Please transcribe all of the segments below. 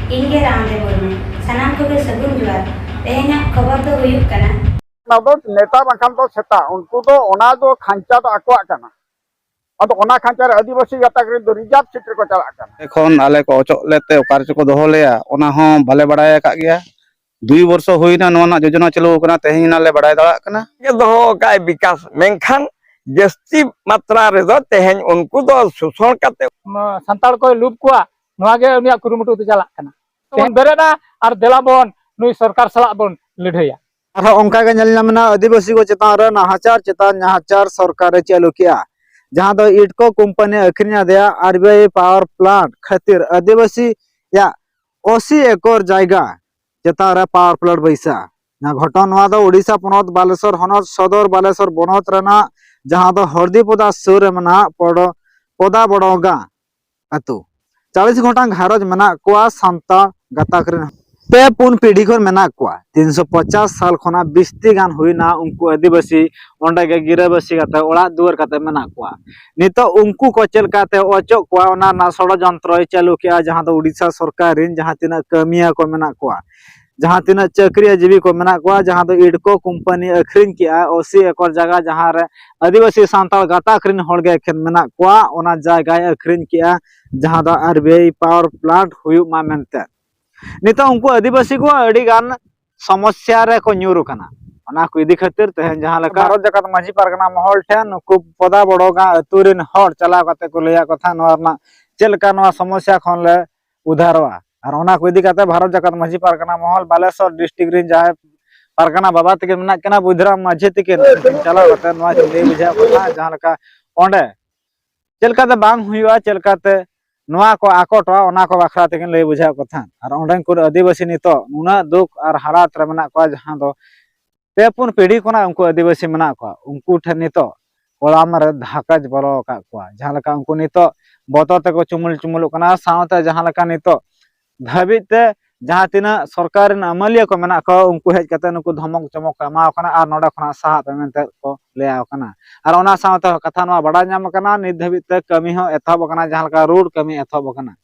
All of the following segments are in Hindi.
इंगे रामदे मुर्मू सनाम को सगुन जुआर तेहना खबर तो हुयुक कना नेता बंखान तो सेता उनको तो ओना तो खांचा तो आकुआ कना अद ओना खांचा रे आदिवासी गातक रे दो रिजर्व सीट रे को चला कना एखन आले को अचक लेते ओकार चो को दोहो लेया ओना हो बाले बड़ाय का गया 2 वर्ष होइना नोना योजना चालू कना तेहिं नाले बड़ाय दाड़ा कना के दोहो का विकास मेनखान जस्ती मात्रा रे दो तेहन उनको दो शोषण करते संताल को लूप कुआ नोआ गे उनिया कुरुमुटु तो चला कना तेहन बेरेना और देला बोन नुई सरकार सला बोन लड़हैया आरो ओंका गे नेल नामना आदिवासी को चेतान रे नाहाचार सरकार चालू किया जहां दो इटको कंपनी अखरिया दिया आरबीआई पावर प्लांट खातिर आदिवासी या 80 एकड़ जायगा चेतान रे पावर प्लांट बैसा ना घटन नोआ दो ओडिशा पनत बालेश्वर हनत सदर बालेश्वर बनत रेना जहां दो हरदीपदा सुर रे मना पदा बड़गा अतु 40 घंटा घारज मेना कुआ सांता गाताक रे पे पुन पीढ़ी को मेना कुआ 350 साल खना बिस्ती गान हुईना उनको आदिवासी ओंडे गे गिराबासी काते ओड़ा दुआर काते मेना कुआ नितो उनको को चेल काते ओचो कुआ ओना ना षडयंत्र चालू किया जहां दो उड़ीसा सरकार रिन जहां तिना कमिया को मेना कुआ जहां तिना चाकरियाजीवी को मेना कुआ जहां दो इडको कंपनी अखरिन किया 80 एकड़ जगह जहां रे आदिवासी सांताल गाताक रिन हड़ गे खेन मेना कुआ ओना जगह अखरिन किया जहां दो आरबीआई पावर प्लांट हुयु मा मेनते नितो उनको आदिवासी को अड़ी गान समस्या रे को न्यूरु कना ओना को इदी खातिर तेहन जहां लका भारत जगत माजी पारगना महल ठेन नुकु पदा बड़गा अतुरिन हर चला कते को लेया कथा नोरना चेलका नोआ समस्या खन ले उधारवा और ओना को इदी कते भारत जगत माजी पारगना महल बालेश्वर डिस्ट्रिक्ट रिन जाय पारगना बाबा तके मेना केना बुधरा माझे तके चला कते नोआ ले बुझा कथा जहां लका ओंडे चेलका ते बांग हुआ चेलका ते नोआ को आकोटवा ओना को बाखरा तकिन लय बुझा कथा और ओंडे को आदिवासी नितो उना दुख और हालात रे मेना को जहां दो पेपुन पीढ़ी कोना उनको आदिवासी मेना को उनको ठे नितो ओलाम रे धाकाज बलो का को जहां लका उनको नितो बतो तको चुमुल कना सावते जहां लका नितो धाबिते जहां तिना सरकार न अमलिया को मेना को उनको हेज कते नुको धमक चमक एमा कना और नोडा खना साहा पेमेंट को लेया कना और ओना सावते कथा नोआ बड़ा नाम कना नित धाबिते कमी हो एथब कना जहां लका रोड कमी एथब कना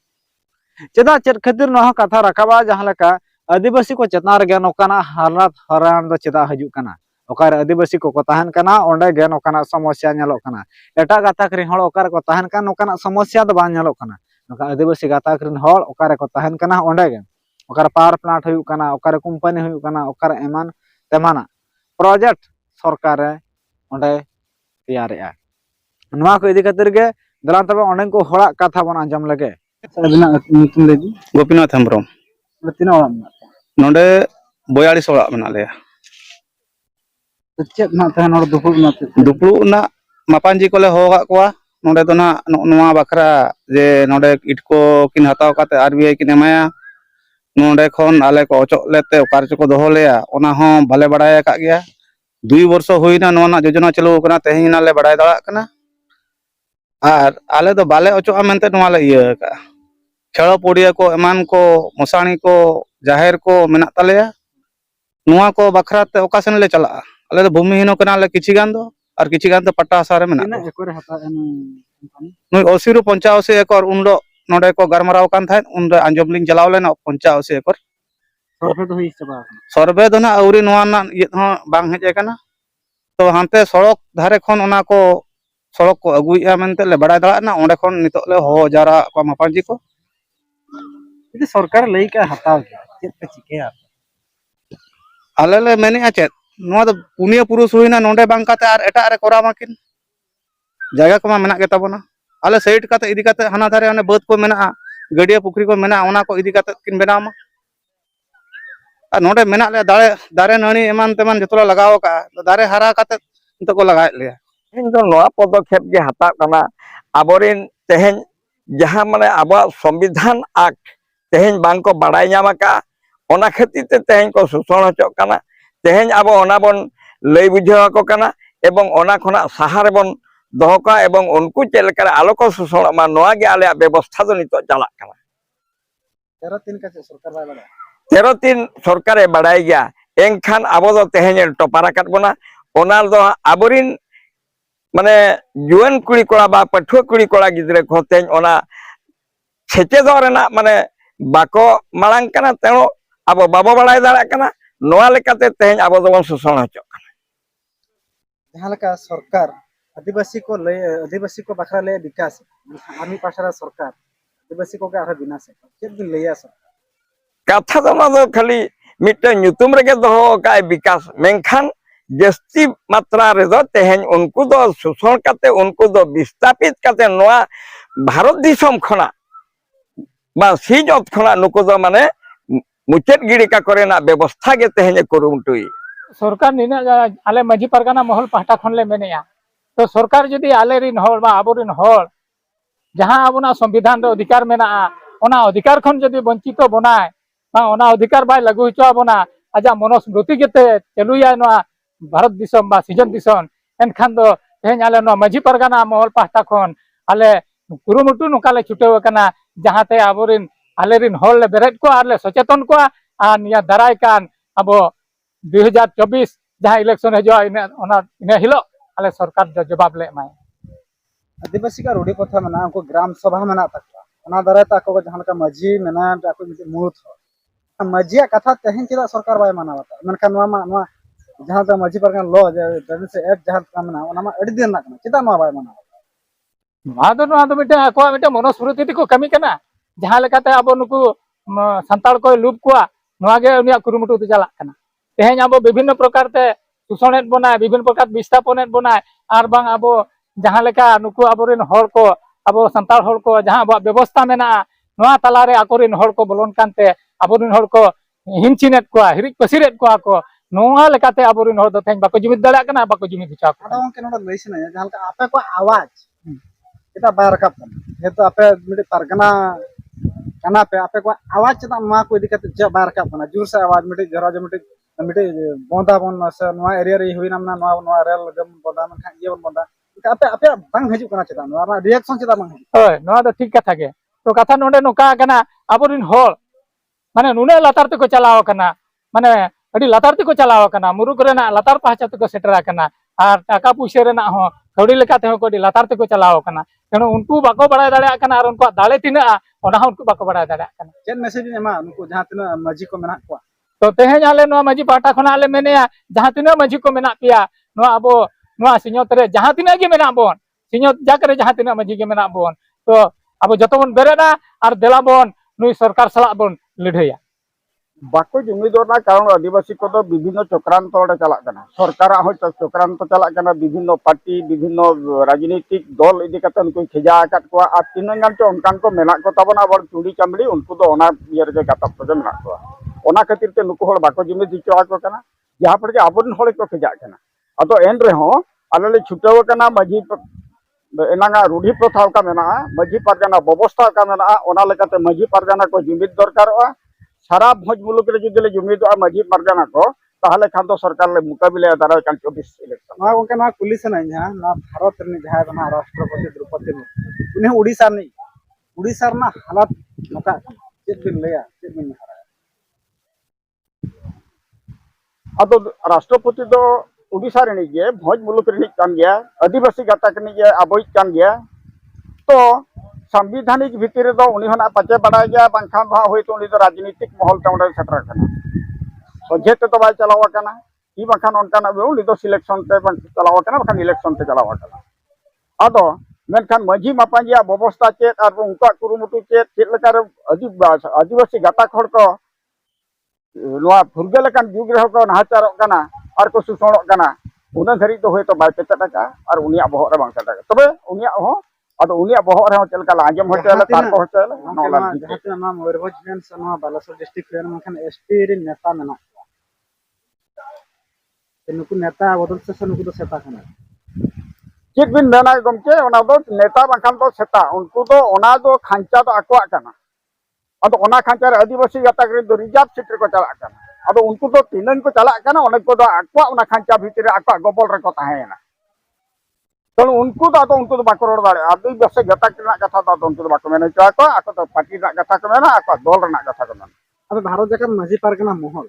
चेदा चेद खातिर नोहा कथा रखाबा जहां लका आदिवासी को चेतना रे नोकाना हालत हरान दो चेदा हजू कना ओकार आदिवासी को तहन कना ओंडे गे नोकाना समस्या नेलो कना एटा गाताक रे हड़ ओकार को तहन कना नोकाना समस्या दो बा नेलो कना नोका आदिवासी गाताक रे हड़ ओकार को तहन कना ओंडे गे ओकार पावर प्लांट हुयु कना ओकार कंपनी हुयु कना ओकार एमान तेमाना प्रोजेक्ट सरकार रे ओंडे तैयारेआ नोआ को इदी खातिर गे दलान तबे ओंडे को हड़ा कथा बन आंजम लगे सबिना तुम लेदी गोपीनाथ हेम्ब्रम तीना ओड़ा मेना नोडे 42 ओड़ा मेना लेया चेत ना तहन और दुपड़ू ना मापांजी कोले होगा कोआ नोडे तो ना नोआ बखरा जे नोडे इटको किन हताव काते आरबीआई किन एमाया नोडे खन आले को अचक लेते ओकार चो को दोहो लेया ओना हो बाले बड़ाय का गया 2 वर्ष होइना नोना योजना चालू कना तेहिं नाले बड़ाय दाड़ा कना और आले तो बाले अचक मेनते नोआ ले इया का खेलो पोडिया को एमान को मसाणी को जाहेर को मेना तलेया नोआ को बखराते ओकासन ले चला आले तो भूमिहीन कना ले किछि गान दो और किछि गान तो पट्टा सारे मेना तीना एकड़ हता नुई 80 रु 85 एकड़ उनडो नोडे को गरमराव कान थाय उनरे आंजम लिंग चलाव लेना 85 एकड़ सरफे तो हुई सबा सर्वे दो ना औरी नोआ ना ये हो बांग हेज कना तो हांते सड़क धारे खन ओना को सड़क को अगुइया मेनते ले बड़ाय दाड़ा ना ओंडे खन नितो ले हो जारा को मापांजी को यदि सरकार लई का हताव के चेत पे चिकेया आले ले मेने चेत नोआ तो पुनिया पुरुष हुईना नोंडे बांग काते आर एटा रे कोरा माकिन जायगा को मा मेना के ताबोना आले साइड काते इदी काते हाना धारे ओने बात को मेना गडिया पुखरी को मेना ओना को इदी काते किन बेनामा आ नोंडे मेना ले दारे नणी एमान तेमान जतला लगाव का दारे हरा काते तो को लगाय ले इन दो नोआ पदक्षेप के हता कना आबोरिन तेहन जहां माने आबा संविधान एक्ट तेहन बांग को बड़ाय नामा का ओना खातिर ते तेहन को शोषण होचो कना तेहन आबो ओना बन लई बुझाव को कना एवं ओना खना सहारे बन दोहका एवं उनको चेलकर आलो को शोषण मा नोआ गे आले व्यवस्था दो नितो चला कना 13 का सरकार बाय बड़ा 13 सरकार बड़ाय गया एनखान आबो दो तेहन टपारा काट बना ओना दो आबोरिन माने जुआन कुड़ी कोड़ा बा पठुआ कुड़ी कोड़ा गिद्रे को तेहन ओना सेचे दो रेना माने बाको मांग कना तेणु अब बाबो बड़ाय दाड़ा कना नोआ लेकाते तेहें अब दोबन शोषण हचो जहाँ लेका सरकार आदिवासी को बखरा ले विकास आर्मी पाशा सरकार आदिवासी को आरो विनाश चेक दिन लैया सर कथा दो खाली मिट्टे ᱧᱩᱛᱩᱢ रेगे दोहो का विकास मेनखान जस्ती मात्रा रे दो तेहें उनको दो शोषण काते उनको दो विस्थापित काते नोआ भारत दिसम खना बा सीजत खना नुको दो माने मुचेत गिड़ी का करेना व्यवस्था के तेहें करुमटुई सरकार निना आले माझी परगाना महल पाहटा खन ले मेनेया तो सरकार जदि आले रिन हर बा आबोरिन हर जहां आबोना संविधान रे अधिकार मेना ओना अधिकार खन जदि वंचित बनाय बा ओना अधिकार बाय लागू हचो आबोना आजा मनोस्मृति केते चलुया नोआ भारत दिसम बा सीजन दिसम एनखान दो तेहें आले नो माझी परगाना महल पाहटा खन आले कुरुमुटु नोकाले छुटेव कना जहांते आबोरिन आले रिन हर ले बेरेट को आले सचेतन को आ निया दाराय कान आबो 2024 जहाँ इलेक्शन हजो इन हिलो आले सरकार जो जवाब ले माय आदिवासी का रूढ़ी प्रथा मेना उनको ग्राम सभा मेना तकवा दाराय ताको जहाँ लेका माझी मेना ताको मिटे मुत माझिया कथा तेहें चेदा सरकार बाय मानावता मेनखान नोआ जहाँ तो माझी परगान लो से एक जहाँ का मेना ओना मा अड़ी दिन ना चेदा नोआ बाय मानावता मिटे आको मिटे मनोस्मृति को कमी कना जहाँ लेकाते आबो नुकु संताल को लुप को नोआगे उनिया कुरुमुटु ते चला कना तेहें आबो विभिन्न प्रकार ते शोषणेत बनाय विभिन्न प्रकार विस्थापनेत बनाय आर बांग आबो जहाँ लेका नुकु आबोरिन हर को आबो संताल हर को जहाँ आबो व्यवस्था मेना नोआ तालारे आकोरिन हर को बोलन कानते आबोरिन हर को हिंचिनेत को हिरिक पसिरेत को नोआ लेकाते आबोरिन हर दो तेहें बाको जुमिद दाड़ा कना बाको जुमिद बिचा को आदा उनके नोडा लैसना जहाँ लेका आपे को आवाज kita bayar kapan itu apa मिटे परगना कना पे आपे को आवाज चेदा मा को इदी कते ज bayar kapan जोर से आवाज मिटे जरा जो मिटे बोंदा बन से नोआ एरिया रे हुई नामना नोआ रेल गम बोंदा मन खान ये बन बोंदा आपे बांग हजू कना चेदा नोआ रिएक्शन चेदा बांग ओय नोआ दो ठीक कथा के तो कथा नोडे नोका कना आबोरिन हर माने नुने लातार ते को चलाव कना माने अडी लातार ते को चलाव कना मुरुक रेना लातार पहचा ते को सेटरा कना आर टाका पुइसे रेना हो कौड़ी लेका ते को लातार ते को चलाव कना तेणु उनको बाको बड़ा दाड़ा कना और उनको दाले तिना ओना उनको बाको बड़ा दाड़ा कना चेन मैसेज एमा उनको जहाँ तना माझी को मेना को तो तेहें आले नो माझी पाटा खना आले मेनेया जहाँ तिना माझी को मेना पिया नो आबो नो सिኞत रे जहाँ तिना गे मेना बोन सिኞत जाकरे जहाँ तिना माझी गे मेना बोन तो आबो जतो बोन बेरेना और देला बोन नुई सरकार सला बोन लड़हैया बाको जुमिदोरना कारण आदिवासी को विभिन्न चक्रांत चला सरकार चक्रांत चला विभिन्न पार्टी विभिन्न राजनीतिक दल इदी उनको खेजा को तीन गान चो उनकान को मेना को ताबना अब चुड़ी चामड़ी उनको इे गातब को मेना को खातिर ते नुकु हर बाको जुमिद हिचो जहाँ पर आबोरन हर को खेजा अदो एन रहो आले छुटाव माझी एना रूढ़ी प्रथा का मेना माझी पारगाना व्यवस्था का मेना माझी पारगाना को जुमिद दरकार सारा भोज मुलुक रे जुदि ले जुमिद माझी पारगाना को ताहले खान तो सरकार ले मुकाबिले दारा कान 24 इलेक्शन ना उनके ना पुलिस ना ना भारत रे जहाँ बना राष्ट्रपति द्रौपदी मुर्मू उन्हें उड़ीसा ना हालत नका चेक दिन लेया चेक दिन हरा अदो राष्ट्रपति दो उड़ीसा रे गे भोज मुलुक रे कान गया आदिवासी गाता कनी गे आबोई कान गया तो संविधानिक भितर दो उनी होना पचे बड़ा गया बांखान भा होय तो उनी दो राजनीतिक माहौल ते उडे सेटर कना सोझे ते तो बाय चलाव कना ई बांखान उनकाना उनी दो सिलेक्शन ते चलाव कना बांखान इलेक्शन ते चलाव कना अदो मेनखान माझी मापांजिया व्यवस्था चेत और उनका कुरुमुटु चेत चेत लेकार आदिवासी गाता खड़ को नोआ फुरगेल कान जुग रे को नाचारो कना और को सुसणो कना उना धरी तो होय तो बाय पेटका और उनिया बहर रे बांग सेटा तबे उनिया हो अदो उनिया बहर रे चलका आजम होचेला तार को होचेला नोला जहां नाम मयूरभंज में सनवा बालासोर डिस्ट्रिक्ट में मखन एसपी रे नेता मेना नुकु नेता बदल से नुकु तो सेता खाना चेक बिन मेना गमके ओना दो नेता बांखान तो सेता उनको तो ओना दो खांचा तो आकोआ कना अदो ओना खांचा रे आदिवासी गाता रे दो रिजर्व सीट रे को चला कना अदो उनको तो तीनन को चला कना ओने को दो आकोआ ओना खांचा भीतर आकोआ गोबल रे को ताहेना तो उनको तो बाको रोड दाड़े आदिवासी गाता के कथा तो उनको तो बाको मेना चाह को आको तो पार्टी रा कथा को मेना आको दल रा कथा को मेना अब भारत जका माझी पारगाना महल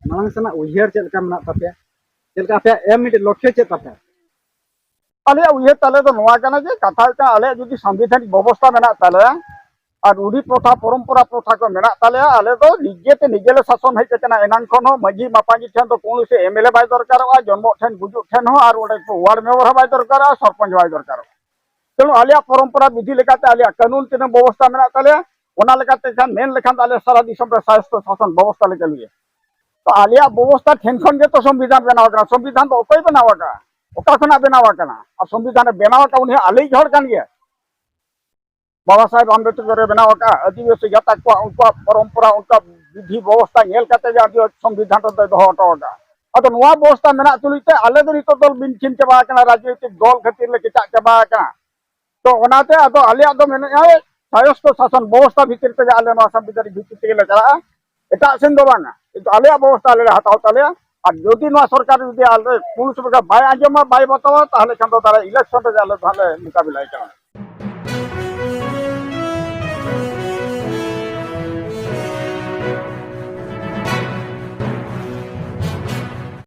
मांग सना उहियर चलका मना तापे चलका पे एम मिट लक्ष्य चे तापे अले उहे तले तो नोआ कना जे कथा का अले जदी संविधानिक व्यवस्था मेना तले और रूढ़ी प्रथा परम्परा प्रथा को मेना ताले आले दो निजेते निजेले शासन हेज कना एनान खन हो मांझी मापांजी ठेन तो कौन से एमएलए बाय दरकारोगा जन्म ठेन गुजुक ठेन हो और ओडे वार्ड मेंबर बाय दरकारोगा सरपंच बाय दरकारोगा तेणु आलिया परम्परा विधि लेकाते आलिया कानून तीन व्यवस्था मेना ताले ओना लेकाते खान मेन लेखान आले सारा दिसम रे शासन शासन व्यवस्था ले चलिए तो आलिया व्यवस्था ठेन खन के तो संविधान बनाव कना संविधान तो ओकई बनाव का ओका खना बनाव कना और संविधान बनाव का उन्हें आले झड़ कान गया बाबा साहेब आम्बेडकर बनाव का आदिवासी गाता को उनका परंपरा उनका विधि व्यवस्था नेल काते जे संविधान तो दोहो हटो का अतो नुआ व्यवस्था मेना तुलिते आले दो नितो दल बिनचिन चबा कना राजनीतिक दल खातिर ले किचा चबा कना तो ओनाते अतो आलिया दो मेने आए सायस्त शासन व्यवस्था भीतर ते आले नुआ संविधान भीतर ते ले चला एटा सेन दो बांगा तो आलिया व्यवस्था ले हटाव ताले और यदि नुआ सरकार यदि आले पुलिस बगा बाय आजमा बाय बतावा ताहले खान तो तारा इलेक्शन रे आले ताहले मुकाबिला करा